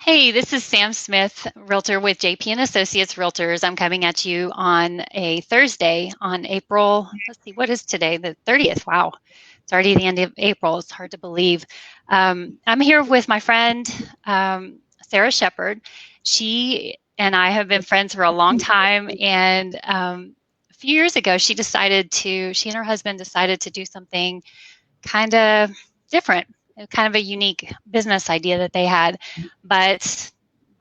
Hey, this is Sam Smith, realtor with JP and Associates Realtors. I'm coming at you on a Thursday on April, let's see, what is today? The 30th. Wow. It's already the end of April. It's hard to believe. I'm here with my friend, Sarah Shepard. She and I have been friends for a long time. And a few years ago, she and her husband decided to do something kind of different, kind of a unique business idea that they had, but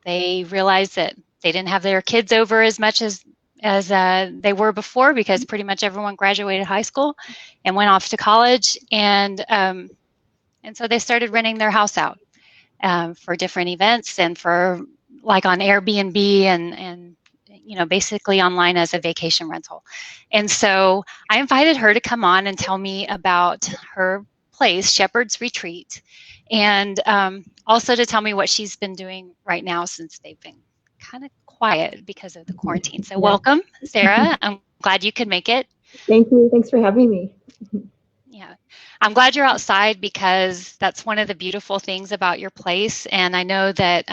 they realized that they didn't have their kids over as much as they were before, because pretty much everyone graduated high school and went off to college, and so they started renting their house out for different events and for like on Airbnb and basically online as a vacation rental. And so I invited her to come on and tell me about her place, Shepherd's Retreat, and also to tell me what she's been doing right now since they've been kind of quiet because of the quarantine. So welcome, Sarah. I'm glad you could make it. Thank you. Thanks for having me. Yeah, I'm glad you're outside because that's one of the beautiful things about your place. And I know that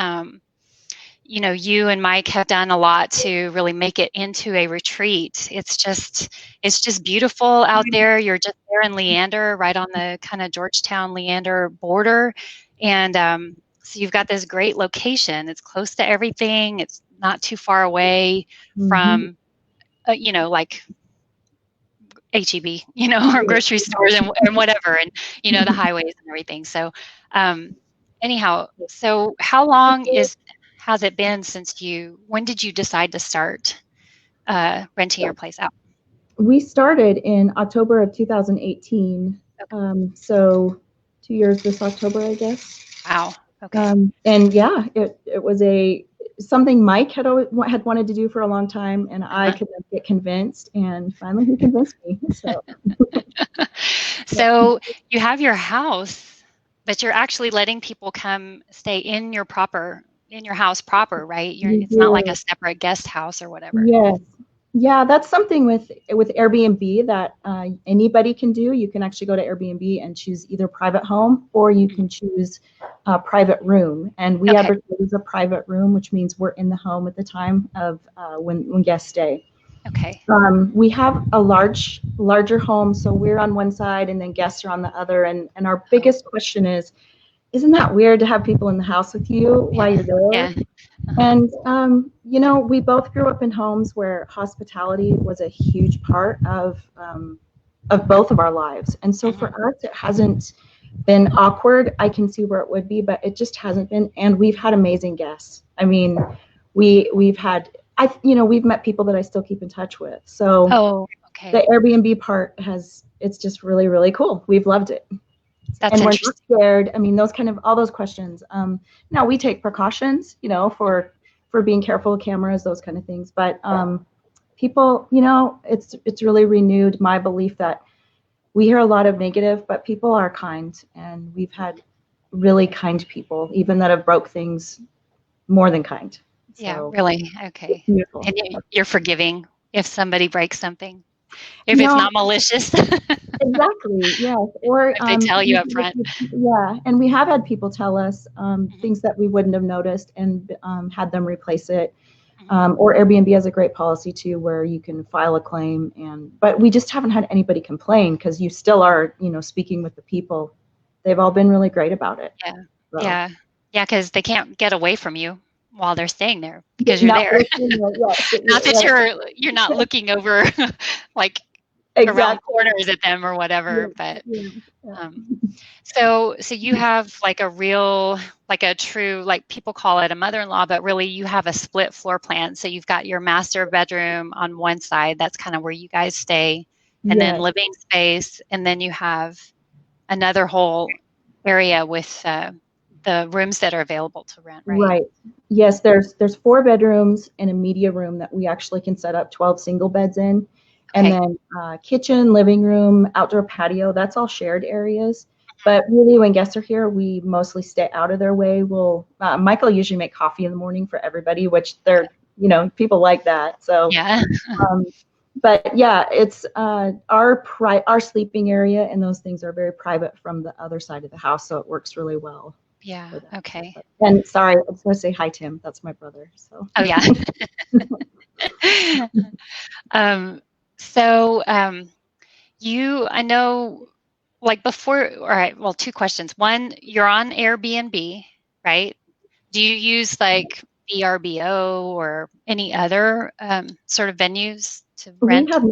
you and Mike have done a lot to really make it into a retreat. It's just beautiful out there. You're just there in Leander, right on the kind of Georgetown Leander border, and so you've got this great location. It's close to everything. It's not too far away from, like HEB, or grocery stores and whatever, and the highways and everything. So, anyhow, so how long has it been when did you decide to start renting your place out? We started in October of 2018. So 2 years this October, I guess. Wow. Okay. And yeah, it was something Mike had wanted to do for a long time, and I could get convinced, and finally he convinced me. So, so you have your house, but you're actually letting people come stay in your house proper, right? It's not like a separate guest house or whatever. Yes. Yeah, that's something with Airbnb that anybody can do. You can actually go to Airbnb and choose either private home, or you can choose a private room. And we advertise a private room, which means we're in the home at the time of when guests stay. Okay. We have a larger home, so we're on one side and then guests are on the other. And our biggest question is, isn't that weird to have people in the house with you while you're there? Yeah. And, we both grew up in homes where hospitality was a huge part of both of our lives. And so for us, it hasn't been awkward. I can see where it would be, but it just hasn't been. And we've had amazing guests. I mean, we've met people that I still keep in touch with. So the Airbnb part it's just really, really cool. We've loved it. That's and we're not scared. I mean, all those questions. Now we take precautions, for being careful with cameras, those kind of things. But people, it's really renewed my belief that we hear a lot of negative, but people are kind, and we've had really kind people, even that have broke things more than kind. Yeah, really. Okay. And you're forgiving if somebody breaks something, if it's not malicious. Exactly. Yes. Or if they tell you up front. Yeah, and we have had people tell us things that we wouldn't have noticed, and had them replace it. Or Airbnb has a great policy too, where you can file a claim, but we just haven't had anybody complain, because you still are, speaking with the people. They've all been really great about it. Yeah. So. Yeah. Because they can't get away from you while they're staying there, because you're there. Not that you're not looking over like around corners at them or whatever, but so you have like a true, like people call it a mother-in-law, but really you have a split floor plan. So you've got your master bedroom on one side, that's kind of where you guys stay, and then living space, and then you have another whole area with the rooms that are available to rent, right? Right. Yes, there's 4 bedrooms and a media room that we actually can set up 12 single beds in. And then kitchen, living room, outdoor patio, that's all shared areas. But really, when guests are here, we mostly stay out of their way. Michael usually make coffee in the morning for everybody, which people like that. So yeah. But yeah, it's our sleeping area, and those things are very private from the other side of the house, so it works really well. Yeah. for that. Okay. And sorry, I was going to say hi, Tim. That's my brother. So. Oh yeah. um, so I know, like before. All right. Well, two questions. One, you're on Airbnb, right? Do you use like VRBO or any other sort of venues to We rent? have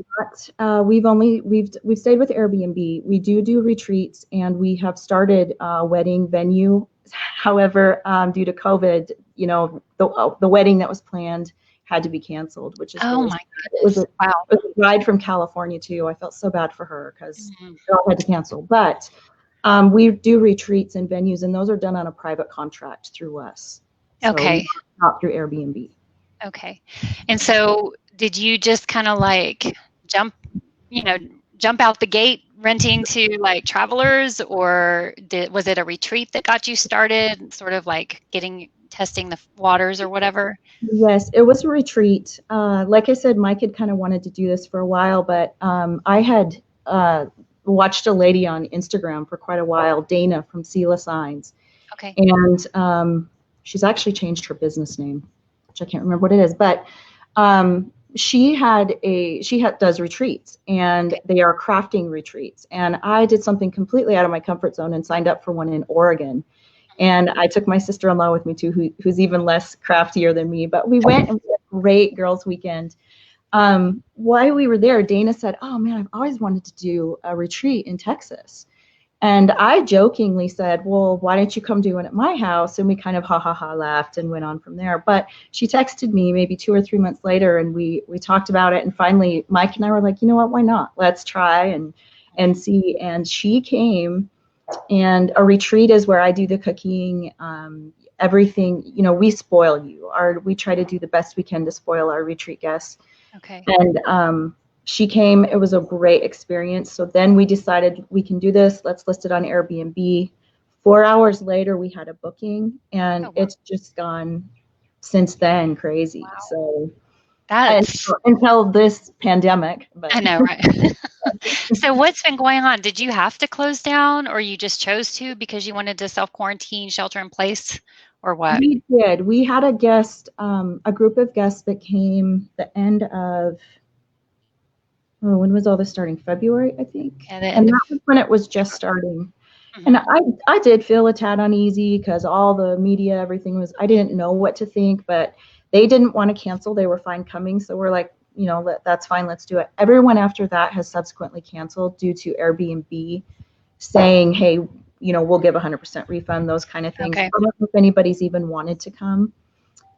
not. We've stayed with Airbnb. We do retreats, and we have started a wedding venue. However, due to COVID, the wedding that was planned had to be canceled, which is Oh really my sad. goodness. Wow. It was a bride from California too. I felt so bad for her because Mhm. they all had to cancel. But we do retreats and venues, and those are done on a private contract through us, so Okay. not through Airbnb. Okay. And so did you just kind of like jump, you know, jump out the gate renting to like travelers, or was it a retreat that got you started, sort of like testing the waters or whatever? Yes, it was a retreat. Like I said, Mike had kind of wanted to do this for a while, but I had watched a lady on Instagram for quite a while, Dana from Sela Signs, Okay. and she's actually changed her business name, which I can't remember what it is, but she does retreats, and they are crafting retreats. And I did something completely out of my comfort zone and signed up for one in Oregon. And I took my sister-in-law with me too, who's even less craftier than me. But we went and we had a great girls' weekend. While we were there, Dana said, "Oh man, I've always wanted to do a retreat in Texas." And I jokingly said, "Well, why don't you come do it at my house?" And we kind of laughed and went on from there. But she texted me maybe 2 or 3 months later, and we talked about it. And finally, Mike and I were like, "You know what? Why not? Let's try and see." And she came. And a retreat is where I do the cooking, everything. We spoil you. We try to do the best we can to spoil our retreat guests. Okay. And she came. It was a great experience. So then we decided we can do this. Let's list it on Airbnb. 4 hours later, we had a booking, and Oh, wow. it's just gone since then crazy. Wow. So That's, until this pandemic, but I know, right? So what's been going on? Did you have to close down, or you just chose to because you wanted to self-quarantine, shelter in place, or what? we did. We had a group of guests that came the end of, when was all this starting? February, I think. At the And end of that was when it was just starting. And Mhm. I did feel a tad uneasy because all the media, everything I didn't know what to think, but they didn't want to cancel. They were fine coming. So we're like, that's fine. Let's do it. Everyone after that has subsequently canceled due to Airbnb saying, hey, we'll give 100% refund, those kind of things. Okay. I don't know if anybody's even wanted to come.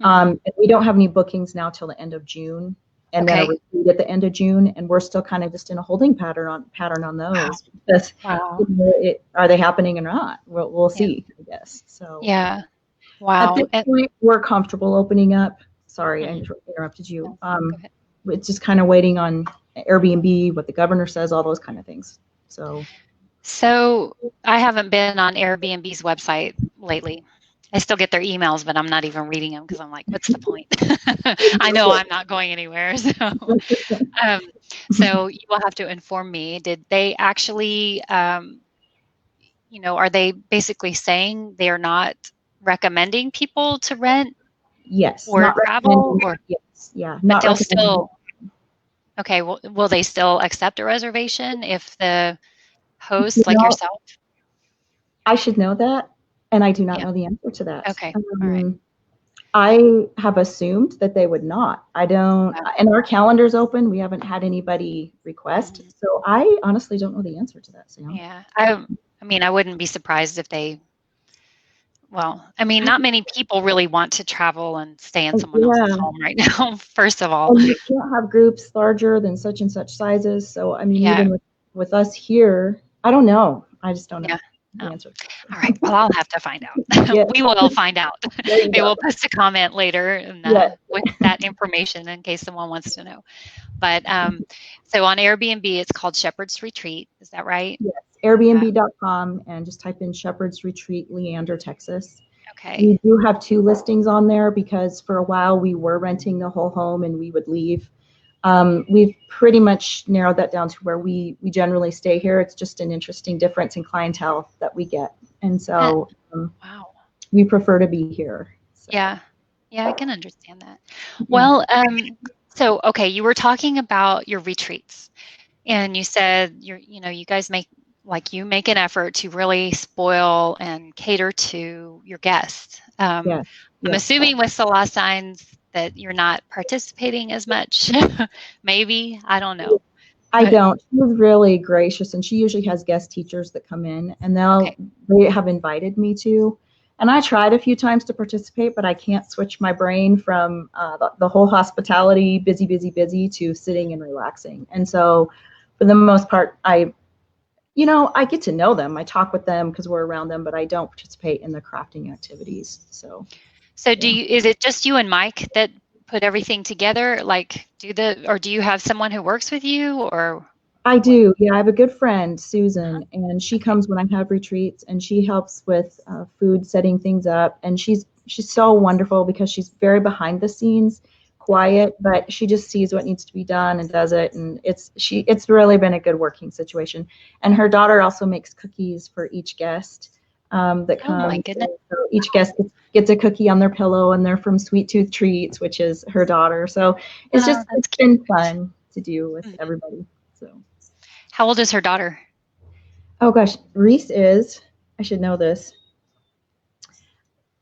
Mhm. And we don't have any bookings now till the end of June, and then a Okay. retreat at the end of June, and we're still kind of just in a holding pattern on Wow. those because Wow. are they happening or not? We'll Yeah. see, I guess. So Yeah. at Wow. this point, we're comfortable opening up. Sorry, I Mhm. interrupted you. No, go ahead. It's just kind of waiting on Airbnb, what the governor says, all those kind of things. So So I haven't been on Airbnb's website lately. I still get their emails, but I'm not even reading them because I'm like, what's the point? I know I'm not going anywhere. Um, so you will have to inform me. Did they actually, are they basically saying they are not recommending people to rent yes, or not travel, recommending. or Yes, yeah, but not they'll recommending. still, okay, will they still accept a reservation if the You host, like know, yourself? I should know that, and I do not Yeah. know the answer to that. Okay. All right. I have assumed that they would not. I don't, Yeah. and our calendar's open. We haven't had anybody request, Mhm. so I honestly don't know the answer to that, Sam. Yeah. I mean, I wouldn't be surprised if well, I mean, not many people really want to travel and stay in someone else's Yeah, home right now, first of all. and you can't have groups larger than such and such sizes. So I mean, Yeah. even with us here, I don't know. I just don't Yeah. know the Oh, answer. all right. Well, I'll have to find out. Yeah, We will find out. there you Maybe go. we'll post a comment later and, Yeah, with that information in case someone wants to know. But so on Airbnb, it's called Shepherd's Retreat. Is that right? yes. Uh, Airbnb.com and just type in Shepherd's Retreat, Leander, Texas. okay. We do have 2 listings on there because for a while we were renting the whole home and we would leave. We've pretty much narrowed that down to where we generally stay here. It's just an interesting difference in clientele that we get. And Uh, so wow. we prefer to be here. So, Yeah. Yeah, I can understand that. yeah. Well, so okay, you were talking about your retreats, and you said you guys make like you make an effort to really spoil and cater to your guests. Yes. I'm Yes. assuming with Sola Signs that you're not participating as much. Maybe, I don't know. I But don't. She was really gracious, and she usually has guest teachers that come in, and okay. they have invited me to. And I tried a few times to participate, but I can't switch my brain from the whole hospitality, busy, busy, busy, to sitting and relaxing. And so, for the most part, I get to know them. I talk with them because we're around them, but I don't participate in the crafting activities. So, So yeah. is it just you and Mike that put everything together? Like or do you have someone who works with you or I what? do. Yeah, I have a good friend, Uh-huh. Susan, and she Okay. comes when I have retreats, and she helps with food, setting things up. And she's so wonderful because she's very behind the scenes, quiet, but she just sees what needs to be done and does it. And it's really been a good working situation. And her daughter also makes cookies for each guest that Oh my comes. goodness. And so each guest gets a cookie on their pillow, and they're from Sweet Tooth Treats, which is her daughter. So Oh, that's it's cute. been fun to do with Mhm. everybody. So. How old is her daughter? Oh gosh, Reese is, I should know this,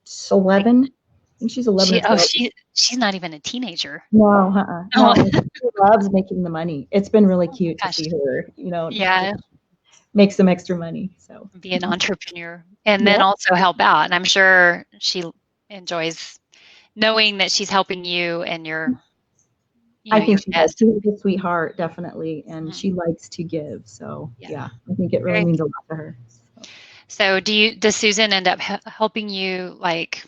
she's Like 11. I think she's 11 or 12. she's not even a teenager. No, Oh, no, and she loves making the money. It's been really oh my cute to gosh. see her, Yeah, make some extra money. So, be an entrepreneur and then yeah, also help out. And I'm sure she enjoys knowing that she's helping you and I your think she does. guests. She's a sweetheart, definitely, and Mhm. she likes to give. So, Yeah, yeah, I think it really very means a lot to her. So. So does Susan end up helping you like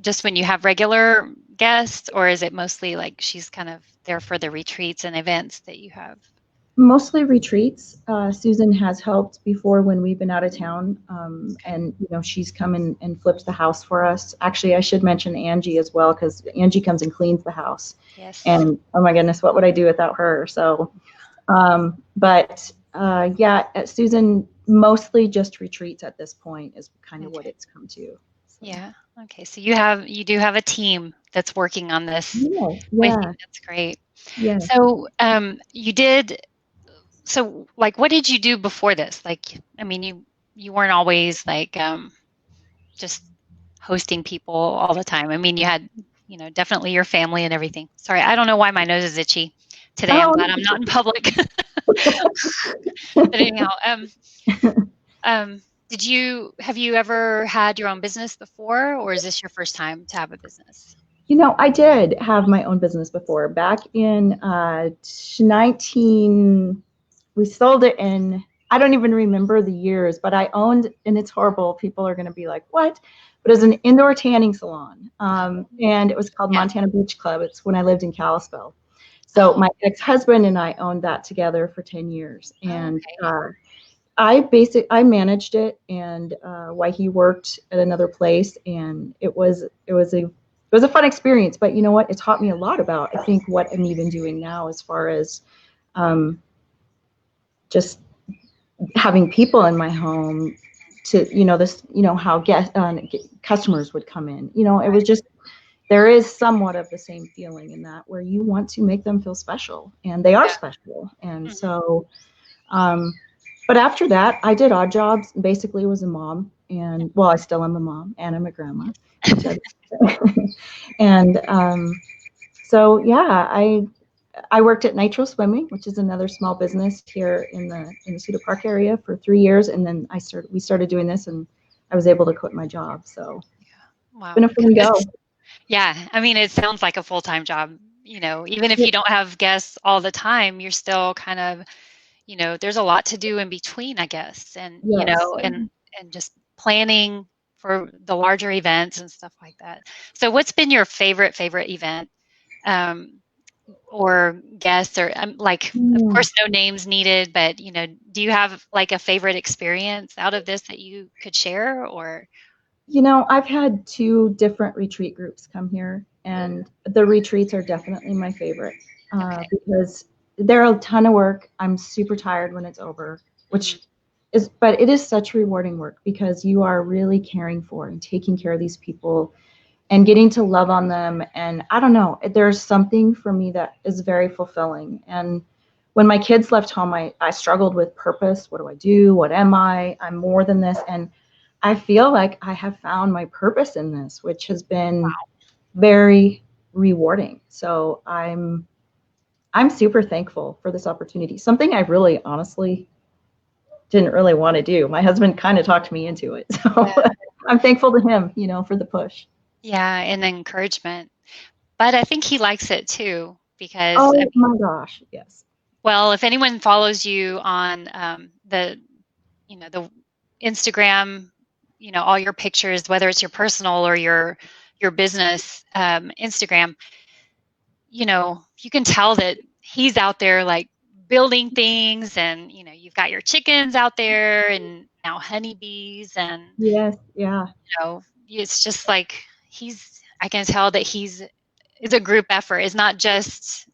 just when you have regular guests, or is it mostly like she's kind of there for the retreats and events that you have? Mostly retreats. Susan has helped before when we've been out of town, Okay. and she's come in and flipped the house for us. Actually, I should mention Angie as well because Angie comes and cleans the house. Yes. And oh my goodness, what would I do without her? So, but yeah, Susan mostly just retreats at this point is kind of what Okay. it's come to. So Yeah. Okay. So you do have a team that's working on this yes, with you. yeah, That's great. yes. So you did so like what did you do before this? Like I mean you weren't always like just hosting people all the time. I mean, you had, definitely your family and everything. Sorry, I don't know why my nose is itchy today. I'm Oh, glad I'm not in public. But anyhow, um, have you ever had your own business before, or is this your first time to have a business? I did have my own business before. Back in 19, we sold it in, I don't even remember the years, but I owned, and it's horrible. People are going to be like, what? But it was an indoor tanning salon. And it was called Yeah. Montana Beach Club. It's when I lived in Kalispell. So Oh, my ex-husband and I owned that together for 10 years. oh, And okay. I managed it, and while he worked at another place, and it was a fun experience. But you know what? It taught me a lot about I think what I'm even doing now as far as um, just having people in my home to how customers would come in. It was Right. just there is somewhat of the same feeling in that where you want to make them feel special, and they are Yeah. special, and Hmm. so. Um, but after that, I did odd jobs. Basically, was a mom, and well, I still am a mom, and I'm a grandma, which I, and so yeah, I worked at Nitro Swimming, which is another small business here in the Cedar Park area for 3 years, and then we started doing this, and I was able to quit my job. So it's Wow. been a fun Goodness. go. Yeah. I mean, it sounds like a full-time job. Even if Yeah. you don't have guests all the time, you're still kind of there's a lot to do in between, I guess, and Yes. and just planning for the larger events and stuff like that. So, what's been your favorite event, um, or guest, or like, of Mm. course, no names needed, but do you have like a favorite experience out of this that you could share, or I've had two different retreat groups come here, and the retreats are definitely my favorite okay, because they're a ton of work. I'm super tired when it's over, hmm which but it is such rewarding work because you are really caring for and taking care of these people and getting to love on them. And I don't know, there's something for me that is very fulfilling. And when my kids left home, I struggled with purpose. What do I do? What am I? I'm more than this. And I feel like I have found my purpose in this, which has been very rewarding. So I'm super thankful for this opportunity. Something I really honestly didn't really want to do. My husband kind of talked me into it. So yeah. I'm thankful to him, for the push. Yeah, and encouragement. But I think he likes it too because my gosh, yes. Well, if anyone follows you on the Instagram, all your pictures, whether it's your personal or your business Instagram, you can tell that he's out there like building things, and you've got your chickens out there and now honeybees, and yes, yeah, it's just like I can tell that it's a group effort. It's not just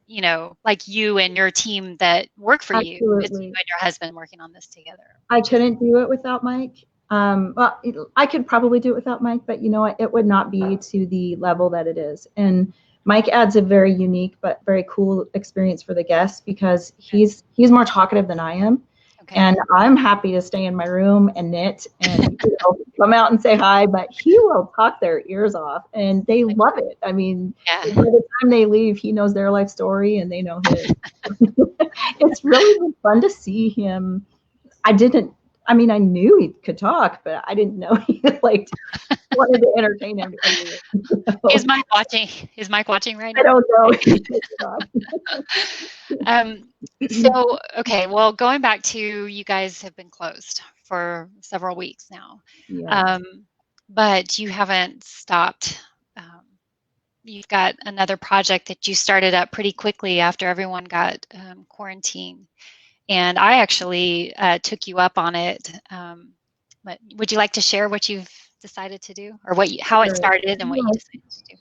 like you and your team that work for absolutely. you. It's you and your husband working on this together. I couldn't do it without Mike. Well, I could probably do it without Mike, but it would not be to the level that it is. And Mike adds a very unique but very cool experience for the guests because he's more talkative than I am. Okay. And I'm happy to stay in my room and knit and come out and say hi, but he will talk their ears off and they love it. I mean, by the time they leave, he knows their life story and they know his. It's really been fun to see him. I knew he could talk, but I didn't know he wanted to entertain everybody. Is Mike watching? Is Mike watching right now? I don't know. So, okay. Well, going back to, you guys have been closed for several weeks now. Yes. But you haven't stopped. You've got another project that you started up pretty quickly after everyone got quarantined. And I actually took you up on it. But would you like to share what you've decided to do, or how it started and what you decided to do?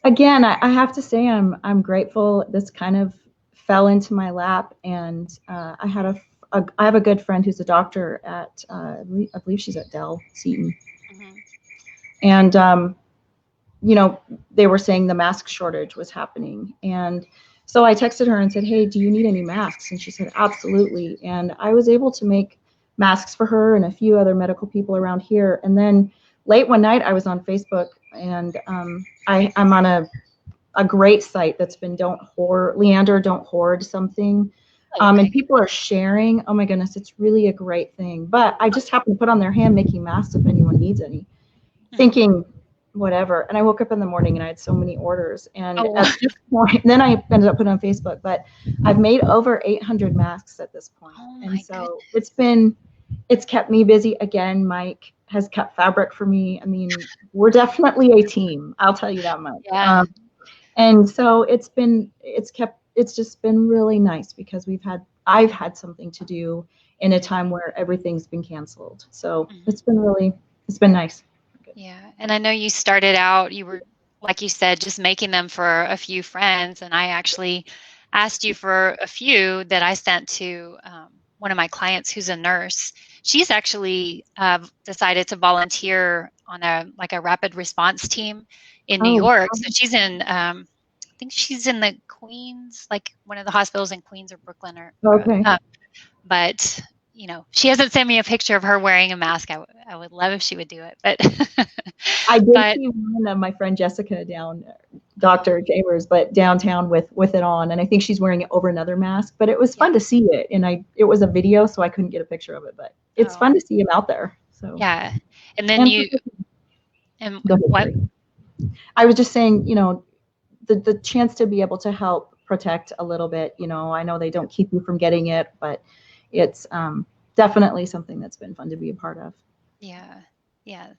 Again, I have to say I'm grateful. This kind of fell into my lap, and I have a good friend who's a doctor at I believe she's at Dell Seton, and they were saying the mask shortage was happening, and so I texted her and said, hey, do you need any masks? And she said, absolutely. And I was able to make masks for her and a few other medical people around here. And then late one night, I was on Facebook, and I'm on a great site that's been Leander, Don't Hoard something. And people are sharing. Oh my goodness, it's really a great thing. But I just happened to put on their hand making masks if anyone needs any, thinking, whatever. And I woke up in the morning and I had so many orders. And at this point, then I ended up putting on Facebook, but I've made over 800 masks at this point. And so it's kept me busy. Again, Mike has kept fabric for me. I mean, we're definitely a team. I'll tell you that much. Yeah. And so it's just been really nice because I've had something to do in a time where everything's been canceled. So it's been nice. Yeah. And I know you started out, you were, like you said, just making them for a few friends. And I actually asked you for a few that I sent to one of my clients who's a nurse. She's actually decided to volunteer on a rapid response team in New York. So she's in, I think she's in the Queens, like one of the hospitals in Queens or Brooklyn. But she hasn't sent me a picture of her wearing a mask. I would love if she would do it, but I did see one of my friend Jessica Dr. Chambers, but downtown with it on, and I think she's wearing it over another mask. But it was fun to see it, and it was a video, so I couldn't get a picture of it. But it's fun to see him out there. So yeah, and then what? I was just saying, the chance to be able to help protect a little bit. I know they don't keep you from getting it, but it's definitely something that's been fun to be a part of. Yeah,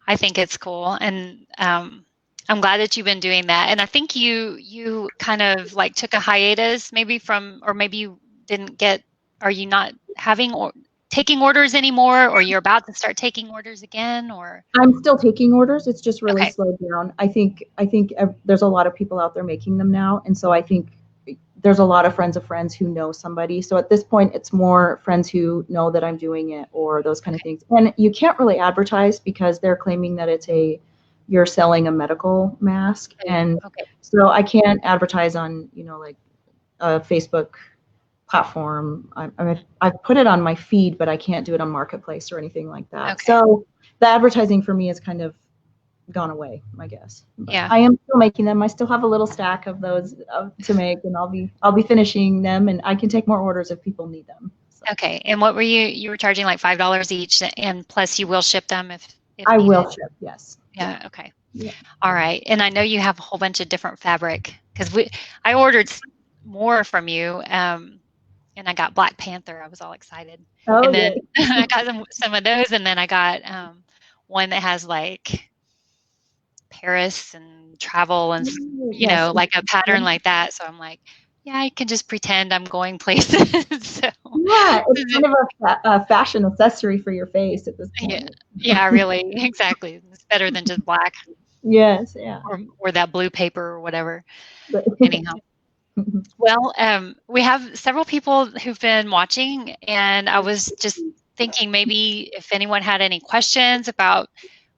I think it's cool, and I'm glad that you've been doing that. And I think you kind of took a hiatus, maybe or maybe you didn't get. Are you not taking orders anymore, or you're about to start taking orders again? Or I'm still taking orders. It's just really slowed down. I think there's a lot of people out there making them now, and so I think there's a lot of friends who know somebody. So at this point, it's more friends who know that I'm doing it or those kind of things. And you can't really advertise because they're claiming that you're selling a medical mask. And so I can't advertise on, like a Facebook platform. I've put it on my feed, but I can't do it on Marketplace or anything like that. So the advertising for me is kind of gone away, I guess. But I am still making them. I still have a little stack of those to make, and I'll be finishing them, and I can take more orders if people need them. So. Okay. And what were you were charging like $5 each, and plus you will ship them if I needed. will ship, yes. Yeah. Okay. Yeah. All right. And I know you have a whole bunch of different fabric because I ordered more from you, and I got Black Panther. I was all excited. Oh, and then I got some of those, and then I got one that has like Paris and travel and like a pattern like that. So I'm like, yeah, I can just pretend I'm going places. So yeah, it's kind of a fashion accessory for your face at this point. Yeah, really, exactly. It's better than just black. Yes, yeah. Or that blue paper or whatever. Anyhow. Well, we have several people who've been watching, and I was just thinking maybe if anyone had any questions about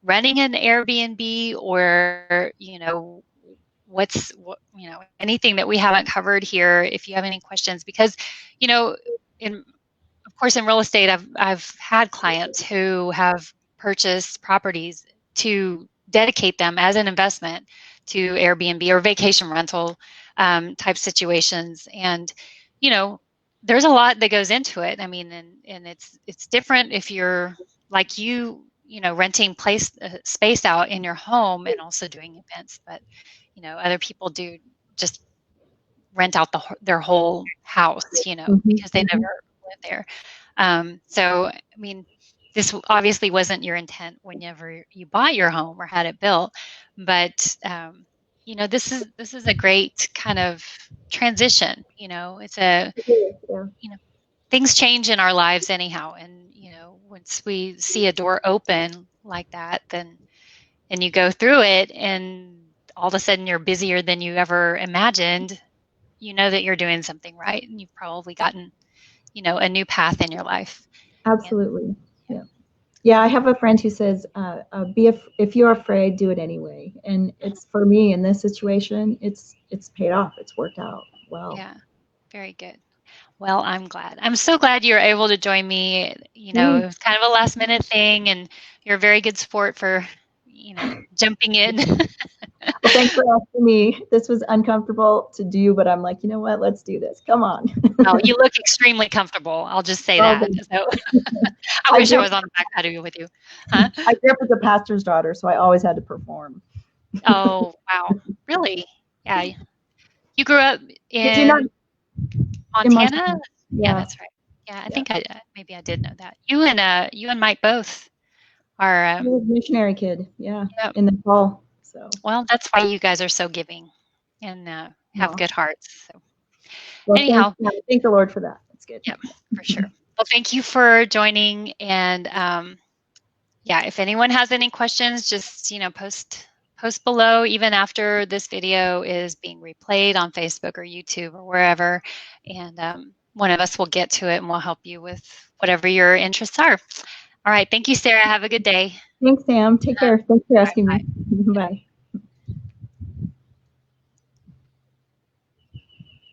running an Airbnb or, anything that we haven't covered here, if you have any questions, because, of course, in real estate, I've had clients who have purchased properties to dedicate them as an investment to Airbnb or vacation rental type situations. And, there's a lot that goes into it. I mean, and it's different if you're like renting space out in your home and also doing events. But, other people do just rent out their whole house, because they never live there. So, I mean, this obviously wasn't your intent whenever you bought your home or had it built, but this is a great kind of transition. It's things change in our lives anyhow, and once we see a door open like that, then and you go through it, and all of a sudden you're busier than you ever imagined. You know that you're doing something right, and you've probably gotten a new path in your life. Absolutely. Yeah, I have a friend who says, if you're afraid, do it anyway. And it's for me in this situation, it's paid off. It's worked out well. Yeah, very good. Well, I'm glad. I'm so glad you were able to join me. It was kind of a last minute thing, and you're a very good sport for, jumping in. Well, thanks for asking me. This was uncomfortable to do, but I'm like, you know what? Let's do this. Come on. Oh, you look extremely comfortable. I'll just say that. So I wish I was on the back patio with you. Huh? I grew up as a pastor's daughter, so I always had to perform. Oh, wow. Really? Yeah. You grew up in Montana? Yeah, that's right. Yeah, I think maybe I did know that. You and Mike both are. He was a missionary kid. Yeah. Yep. In the fall. So. Well, that's why you guys are so giving and have good hearts. So. Well, anyhow, thank the Lord for that. That's good. Yeah, for sure. Well, thank you for joining. And if anyone has any questions, just post below, even after this video is being replayed on Facebook or YouTube or wherever, and one of us will get to it and we'll help you with whatever your interests are. All right. Thank you, Sarah. Have a good day. Thanks, Sam. Take care. Thanks for asking me. Bye.